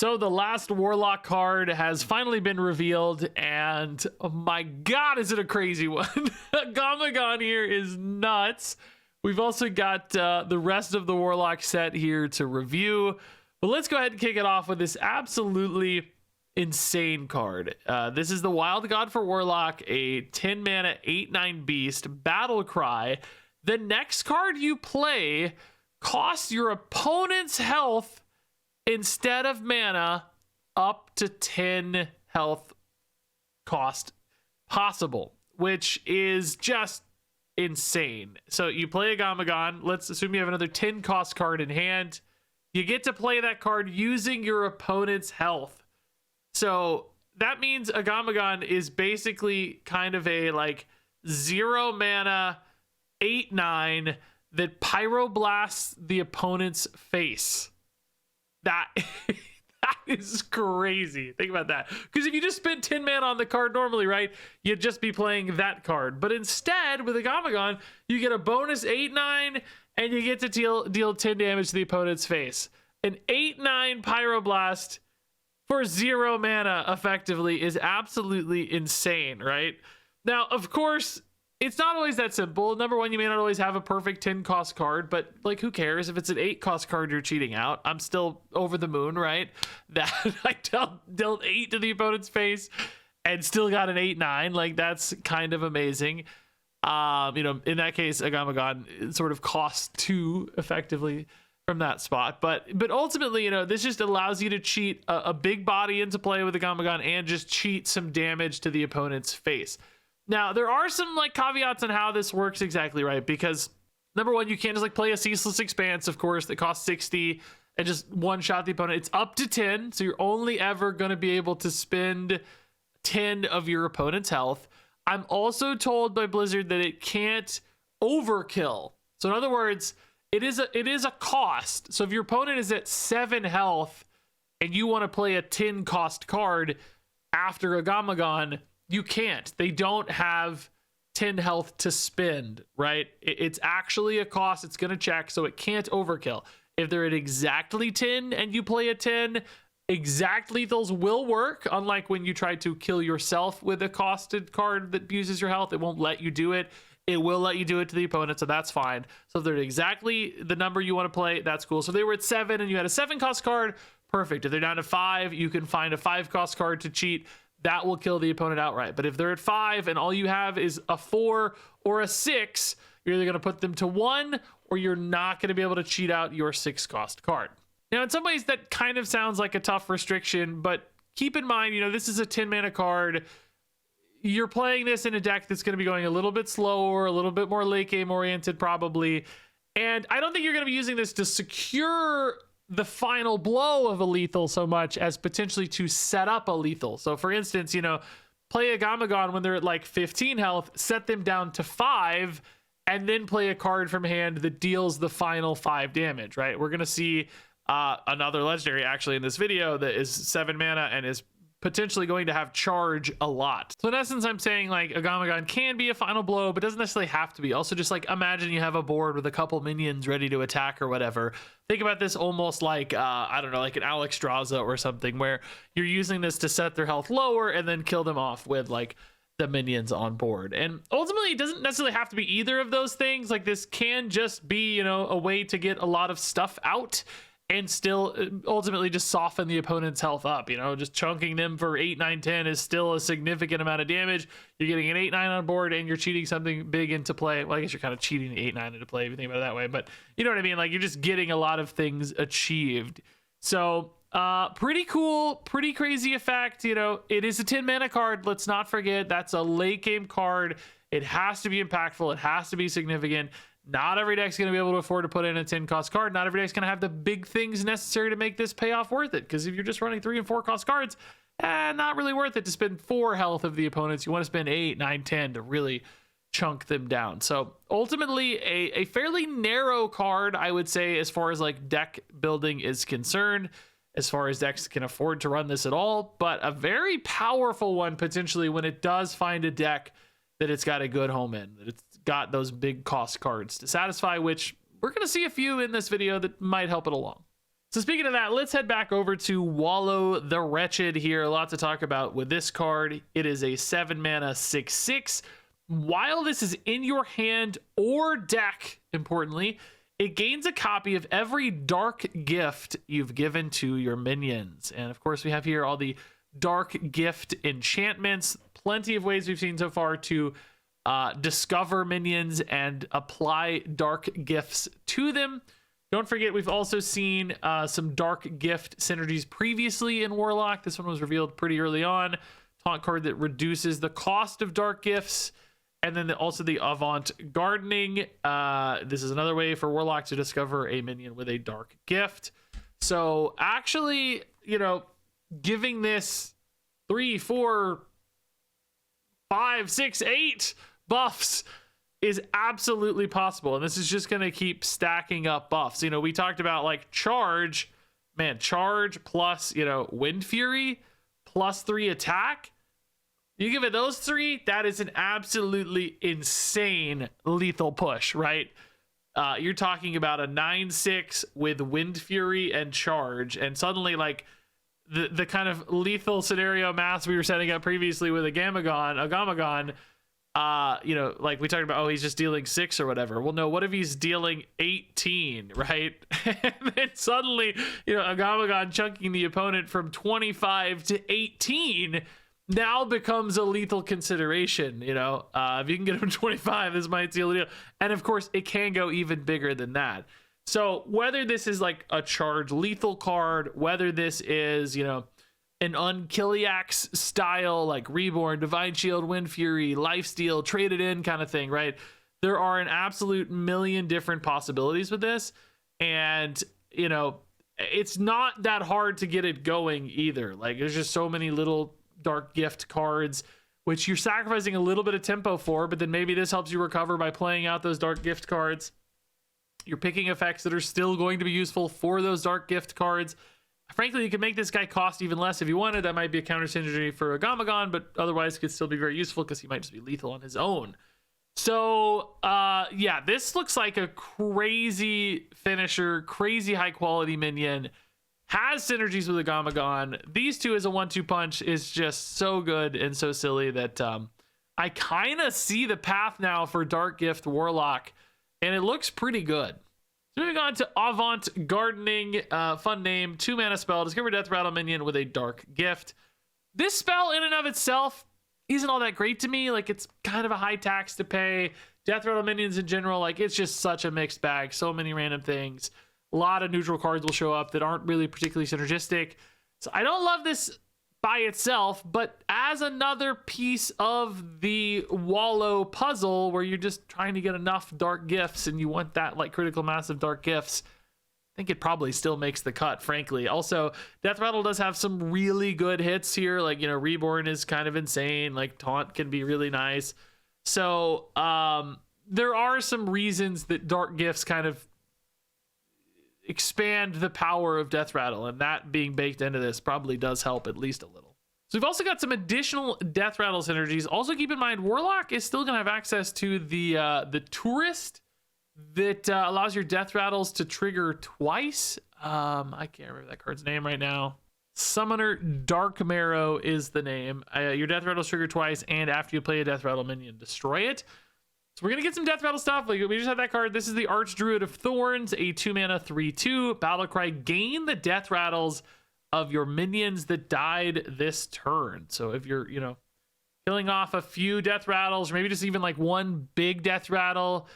So the last Warlock card has finally been revealed, and oh my god, is it a crazy one. Agamaggan here is nuts. We've also got the rest of the Warlock set here to review. But let's go ahead and kick it off with this absolutely insane card. This is the Wild God for Warlock, a 10 mana 8/9 beast, Battle Cry. The next card you play costs your opponent's health instead of mana up to 10 health cost possible, which is just insane. So you play Agamaggan. Let's assume you have another 10 cost card in hand. You get to play that card using your opponent's health. So that means Agamaggan is basically kind of a like 0 mana 8/9 that pyroblasts the opponent's face. That is crazy. Think about that. Because if you just spend 10 mana on the card normally, right, you'd just be playing that card. But instead, with Agamaggan, you get a bonus 8/9 and you get to deal 10 damage to the opponent's face. An 8/9 pyroblast for 0 mana effectively is absolutely insane, right? Now, of course, it's not always that simple. Number one, you may not always have a perfect 10 cost card, but like, who cares if it's an 8 cost card you're cheating out? I'm still over the moon, right? That I dealt 8 to the opponent's face and still got an 8/9. Like, that's kind of amazing. In that case, Agamaggan sort of costs 2 effectively from that spot. But ultimately, this just allows you to cheat a big body into play with Agamaggan and just cheat some damage to the opponent's face. Now, there are some like caveats on how this works exactly, right? Because number one, you can't just like play a Ceaseless Expanse, of course, that costs 60 and just one-shot the opponent. It's up to 10, so you're only ever going to be able to spend 10 of your opponent's health. I'm also told by Blizzard that it can't overkill. So in other words, it is a cost. So if your opponent is at 7 health and you want to play a 10 cost card after Agamaggan, you can't. They don't have 10 health to spend, right? It's actually a cost. It's going to check, so it can't overkill. If they're at exactly 10 and you play a 10, exact lethals will work. Unlike when you try to kill yourself with a costed card that uses your health, it won't let you do it. It will let you do it to the opponent, so that's fine. So if they're at exactly the number you want to play, that's cool. So if they were at 7 and you had a 7 cost card, perfect. If they're down to 5, you can find a 5 cost card to cheat. That will kill the opponent outright. But if they're at 5 and all you have is a 4 or a 6, you're either going to put them to 1 or you're not going to be able to cheat out your 6 cost card. Now, in some ways, that kind of sounds like a tough restriction, but keep in mind, this is a 10 mana card. You're playing this in a deck that's going to be going a little bit slower, a little bit more late game oriented probably. And I don't think you're going to be using this to secure the final blow of a lethal so much as potentially to set up a lethal. So for instance, play Agamaggan when they're at like 15 health, set them down to 5, and then play a card from hand that deals the final 5 damage, right? We're going to see another legendary actually in this video that is 7 mana and is potentially going to have charge a lot. So in essence, I'm saying like Agamaggan can be a final blow, but doesn't necessarily have to be. Also, just like imagine you have a board with a couple minions ready to attack or whatever. Think about this almost like, I don't know, like an Alexstrasza or something where you're using this to set their health lower and then kill them off with like the minions on board. And ultimately, it doesn't necessarily have to be either of those things. Like this can just be, a way to get a lot of stuff out and still ultimately just soften the opponent's health up. Just chunking them for 8, 9, 10 is still a significant amount of damage. You're getting an 8, 9 on board and you're cheating something big into play. Well, I guess you're kind of cheating the 8, 9 into play if you think about it that way, but you know what I mean? Like you're just getting a lot of things achieved. So pretty cool, pretty crazy effect. It is a 10 mana card. Let's not forget that's a late game card. It has to be impactful. It has to be significant. Not every deck's going to be able to afford to put in a 10 cost card. Not every deck's going to have the big things necessary to make this payoff worth it. Because if you're just running 3 and 4 cost cards, not really worth it to spend 4 health of the opponents. You want to spend 8, 9, 10 to really chunk them down. So ultimately a fairly narrow card, I would say, as far as like deck building is concerned, as far as decks can afford to run this at all, but a very powerful one potentially when it does find a deck that it's got a good home in, that it's got those big cost cards to satisfy, which we're going to see a few in this video that might help it along. So speaking of that, let's head back over to Wallow the Wretched here. A lot to talk about with this card. It is a 7 mana 6/6. While this is in your hand or deck, importantly, it gains a copy of every dark gift you've given to your minions. And of course, we have here all the dark gift enchantments. Plenty of ways we've seen so far to discover minions and apply dark gifts to them. Don't forget, we've also seen some dark gift synergies previously in Warlock. This one was revealed pretty early on. Taunt card that reduces the cost of dark gifts. And then also the Avant Gardening. This is another way for Warlock to discover a minion with a dark gift. So actually, you know, giving this 3, 4, 5, 6, 8 buffs is absolutely possible. And this is just going to keep stacking up buffs. You know, we talked about like charge, man, charge plus, you know, Wind Fury plus 3 attack. You give it those 3, that is an absolutely insane lethal push, right? You're talking about a 9/6 with Wind Fury and charge. And suddenly like the kind of lethal scenario math we were setting up previously with Agamaggan, you know, like we talked about, oh, he's just dealing 6 or whatever. Well, no, what if he's dealing 18, right? And then suddenly, you know, Agamaggan chunking the opponent from 25 to 18 now becomes a lethal consideration. You know, if you can get him 25, this might seal the deal. And of course, it can go even bigger than that. So whether this is like a charge lethal card, whether this is, you know, an Zilliax style like Reborn, Divine Shield, Wind Fury, Lifesteal, traded in kind of thing, right? There are an absolute million different possibilities with this. And, you know, it's not that hard to get it going either. Like there's just so many little dark gift cards, which you're sacrificing a little bit of tempo for, but then maybe this helps you recover by playing out those dark gift cards. You're picking effects that are still going to be useful for those dark gift cards. Frankly, you can make this guy cost even less if you wanted. That might be a counter synergy for Agamaggan, but otherwise could still be very useful because he might just be lethal on his own. So, yeah, this looks like a crazy finisher, crazy high quality minion. Has synergies with Agamaggan. These two as a 1-2 punch is just so good and so silly that I kind of see the path now for Dark Gift Warlock, and it looks pretty good. Moving on to Avant Gardening, fun name, 2 mana spell, discover Deathrattle minion with a dark gift. This spell in and of itself isn't all that great to me. Like, it's kind of a high tax to pay. Deathrattle minions in general, like, it's just such a mixed bag. So many random things. A lot of neutral cards will show up that aren't really particularly synergistic. So I don't love this by itself, but as another piece of the Wallow puzzle where you're just trying to get enough dark gifts and you want that like critical mass of dark gifts, I think it probably still makes the cut, frankly. Also, Deathrattle does have some really good hits here. Like, you know, Reborn is kind of insane. Like, Taunt can be really nice. So there are some reasons that dark gifts kind of expand the power of Deathrattle, and that being baked into this probably does help at least a little. So we've also got some additional Deathrattle synergies. Also keep in mind, Warlock is still going to have access to the Tourist that allows your Deathrattles to trigger twice. I can't remember that card's name right now. Summoner Dark Marrow is the name. Your Deathrattles trigger twice, and after you play a Deathrattle minion, destroy it. So we're going to get some Deathrattle stuff. Like, we just had that card. This is the Archdruid of Thorns, a 2 mana 3/2 Battlecry. Gain the Deathrattles of your minions that died this turn. So if you're, you know, killing off a few Deathrattles, or maybe just even like one big Deathrattle,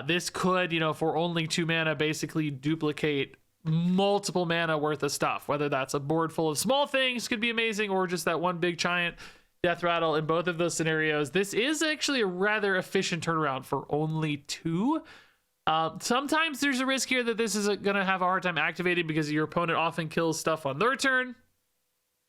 this could, you know, for only 2 mana, basically duplicate multiple mana worth of stuff. Whether that's a board full of small things could be amazing, or just that one big giant Deathrattle. In both of those scenarios, this is actually a rather efficient turnaround for only 2. Sometimes there's a risk here that this is going to have a hard time activating because your opponent often kills stuff on their turn.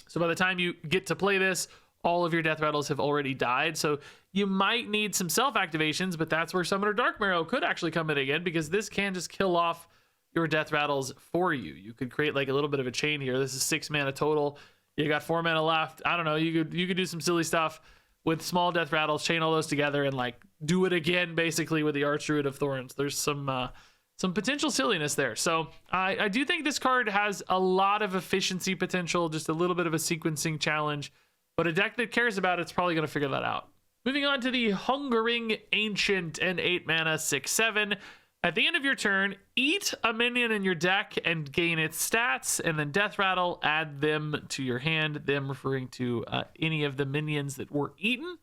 So by the time you get to play this, all of your Deathrattles have already died. So you might need some self-activations, but that's where Summoner Dark Marrow could actually come in again, because this can just kill off your Deathrattles for you. You could create like a little bit of a chain here. This is 6 mana total. You got 4 mana left. I don't know. You could do some silly stuff with small Deathrattles, chain all those together, and like do it again basically with the Archdruid of Thorns. There's some some potential silliness there. So I do think this card has a lot of efficiency potential, just a little bit of a sequencing challenge, but a deck that cares about it's probably going to figure that out. Moving on to the Hungering Ancient, and 8 mana, 6/7. At the end of your turn, eat a minion in your deck and gain its stats, and then Deathrattle, add them to your hand, them referring to any of the minions that were eaten.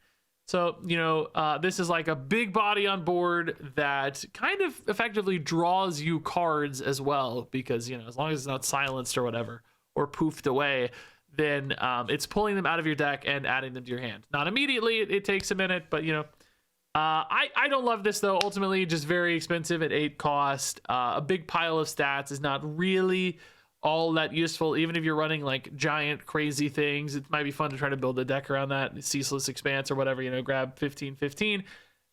So, you know, this is like a big body on board that kind of effectively draws you cards as well, because, you know, as long as it's not silenced or whatever, or poofed away, then it's pulling them out of your deck and adding them to your hand. Not immediately, it takes a minute, but, you know, I don't love this though. Ultimately, just very expensive at 8 cost. A big pile of stats is not really all that useful. Even if you're running like giant crazy things, it might be fun to try to build a deck around that. Ceaseless Expanse or whatever, you know, grab 15/15.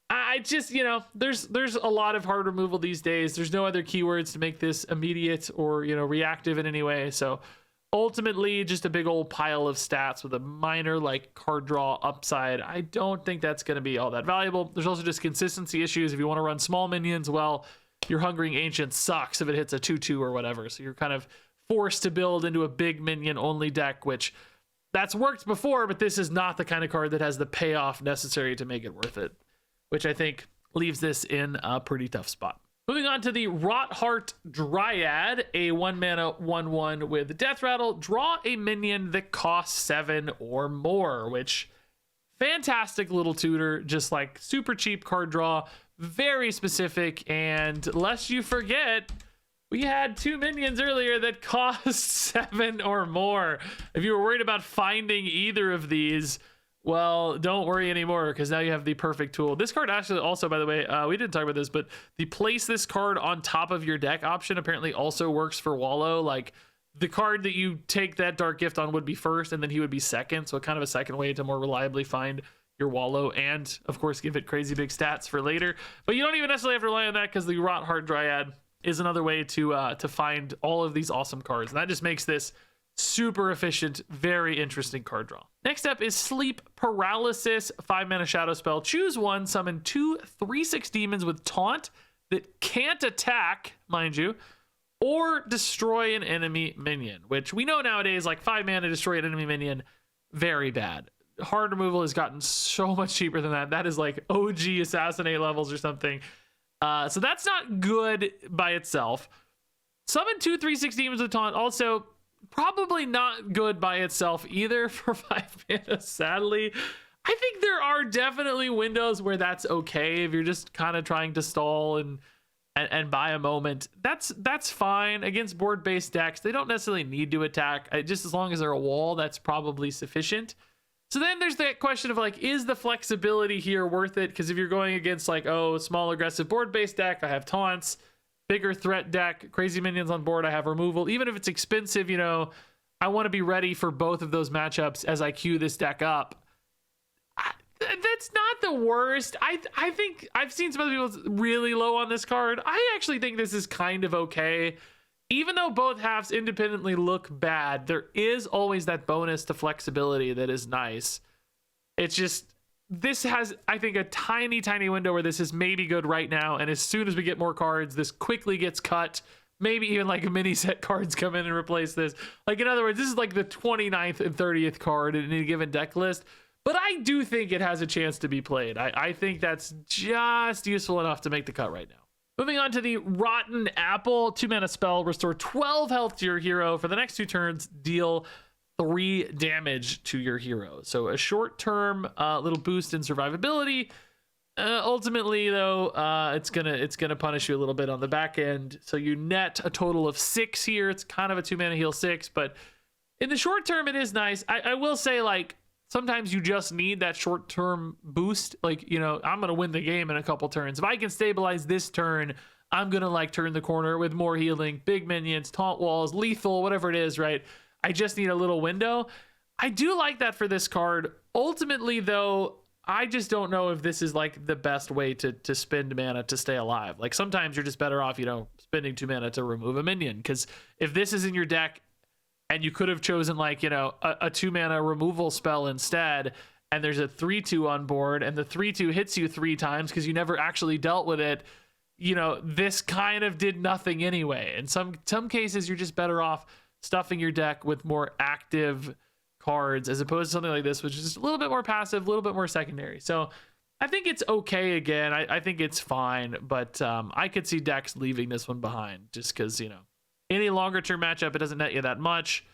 I just, you know, there's a lot of hard removal these days. There's no other keywords to make this immediate or, you know, reactive in any way. So ultimately, just a big old pile of stats with a minor like card draw upside. I don't think that's going to be all that valuable. There's also just consistency issues. If you want to run small minions, well, your Hungering Ancient sucks if it hits a 2/2 or whatever. So you're kind of forced to build into a big minion only deck, which that's worked before, but this is not the kind of card that has the payoff necessary to make it worth it, which I think leaves this in a pretty tough spot. Moving on to the Rotheart Dryad, a 1 mana 1/1 with Deathrattle. Draw a minion that costs 7 or more, which fantastic little tutor, just like super cheap card draw, very specific. And lest you forget, we had 2 minions earlier that cost 7 or more. If you were worried about finding either of these, well, don't worry anymore, because now you have the perfect tool. This card actually also, by the way, we didn't talk about this, but the place this card on top of your deck option apparently also works for Wallow. Like, the card that you take that Dark Gift on would be first, and then he would be second. So kind of a second way to more reliably find your Wallow, and of course give it crazy big stats for later. But you don't even necessarily have to rely on that, because the Rotheart Dryad is another way to find all of these awesome cards. And that just makes this super efficient, very interesting card draw. Next up is Sleep Paralysis, 5 mana shadow spell. Choose one, summon 2 3/6 demons with taunt that can't attack, mind you, or destroy an enemy minion, which we know nowadays, like 5 mana destroy an enemy minion, very bad. Hard removal has gotten so much cheaper than that. That is like OG Assassinate levels or something. So that's not good by itself. Summon 2 3/6 demons with taunt, also probably not good by itself either for 5 mana, sadly. I think there are definitely windows where that's okay if you're just kind of trying to stall and buy a moment. That's fine against board-based decks. They don't necessarily need to attack. Just as long as they're a wall, that's probably sufficient. So then there's that question of like, is the flexibility here worth it? Because if you're going against like, oh, small aggressive board-based deck, I have taunts. Bigger threat deck, crazy minions on board, I have removal. Even if it's expensive, you know, I want to be ready for both of those matchups as I queue this deck up. That's not the worst. I think I've seen some other people really low on this card. I actually think this is kind of okay. Even though both halves independently look bad, there is always that bonus to flexibility that is nice. It's just, this has, I think, a tiny window where this is maybe good right now, and as soon as we get more cards, this quickly gets cut. Maybe even like mini set cards come in and replace this. Like, in other words, this is like the 29th and 30th card in any given deck list, but I do think it has a chance to be played. I think that's just useful enough to make the cut right now. Moving on to the Rotten Apple, 2 mana spell, restore 12 health to your hero. For the next 2 turns, deal 3 damage to your hero. So a short-term little boost in survivability. Ultimately, though, it's gonna punish you a little bit on the back end. So you net a total of 6 here. It's kind of a 2 mana heal 6, but in the short term, it is nice. I will say, like, sometimes you just need that short-term boost. Like, you know, I'm gonna win the game in a couple turns. If I can stabilize this turn, I'm gonna like turn the corner with more healing, big minions, taunt walls, lethal, whatever it is, right? I just need a little window. I do like that for this card. Ultimately, though, I just don't know if this is like the best way to spend mana to stay alive. Like, sometimes you're just better off, you know, spending 2 mana to remove a minion. Because if this is in your deck and you could have chosen, like, you know, a 2 mana removal spell instead, and there's a 3/2 on board, and the 3/2 hits you 3 times because you never actually dealt with it, you know, this kind of did nothing anyway. In some cases, you're just better off stuffing your deck with more active cards as opposed to something like this, which is just a little bit more passive, a little bit more secondary. So I think it's okay again. I think it's fine, but I could see decks leaving this one behind just because, you know, any longer term matchup, it doesn't net you that much.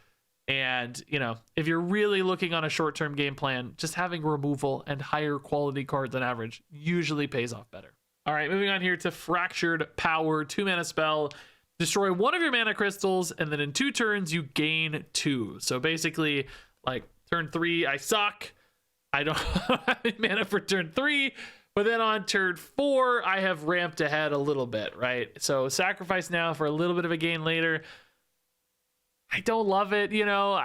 And, you know, if you're really looking on a short term game plan, just having removal and higher quality cards than average usually pays off better. All right, moving on here to Fractured Power, 2-mana spell. Destroy one of your mana crystals, and then in 2 turns, you gain 2. So basically, like, turn 3, I suck. I don't have any mana for turn 3. But then on turn 4, I have ramped ahead a little bit, right? So sacrifice now for a little bit of a gain later. I don't love it, you know.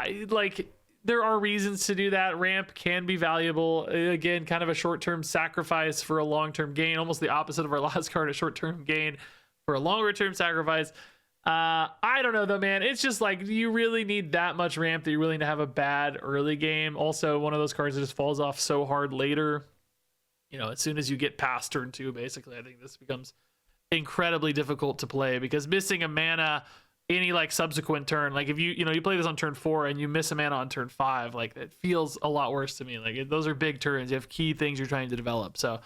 There are reasons to do that. Ramp can be valuable. Again, kind of a short-term sacrifice for a long-term gain. Almost the opposite of our last card, a short-term gain for a longer-term sacrifice. I don't know, though, man. It's just like you really need that much ramp that you're willing to have a bad early game. Also, one of those cards that just falls off so hard later. You know, as soon as you get past turn 2, basically, I think this becomes incredibly difficult to play because missing a mana any like subsequent turn, like if you play this on turn 4 and you miss a mana on turn 5, like it feels a lot worse to me. Like those are big turns. You have key things you're trying to develop. So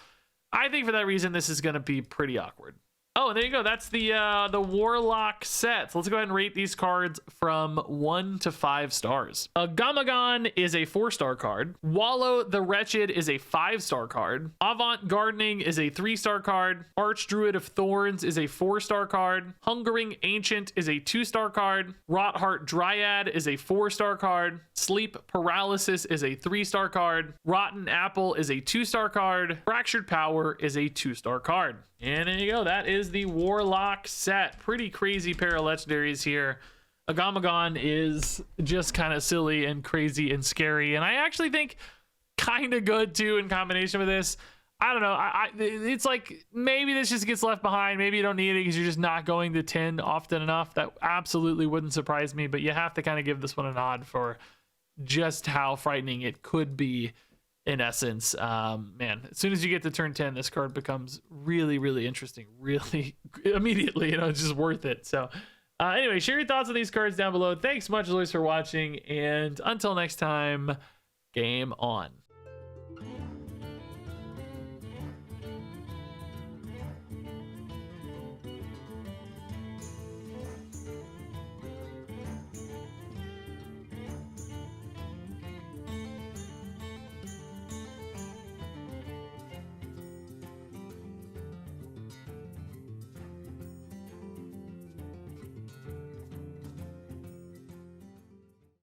I think for that reason, this is going to be pretty awkward. Oh, and there you go. That's the Warlock set. So let's go ahead and rate these cards from 1 to 5 stars. Agamaggan is a 4-star card. Wallow the Wretched is a 5-star card. Avant Gardening is a 3-star card. Archdruid of Thorns is a 4-star card. Hungering Ancient is a 2-star card. Rotheart Dryad is a 4-star card. Sleep Paralysis is a 3-star card. Rotten Apple is a 2-star card. Fractured Power is a 2-star card. And there you go. That is the Warlock set. Pretty crazy pair of legendaries here. Agamaggan is just kind of silly and crazy and scary. And I actually think kind of good too in combination with this. I don't know. It's like maybe this just gets left behind. Maybe you don't need it because you're just not going to 10 often enough. That absolutely wouldn't surprise me. But you have to kind of give this one a nod for just how frightening it could be. In essence, man, as soon as you get to turn 10, this card becomes really, really interesting, really immediately, you know, it's just worth it. So anyway, share your thoughts on these cards down below. Thanks so much as always for watching. And until next time, game on.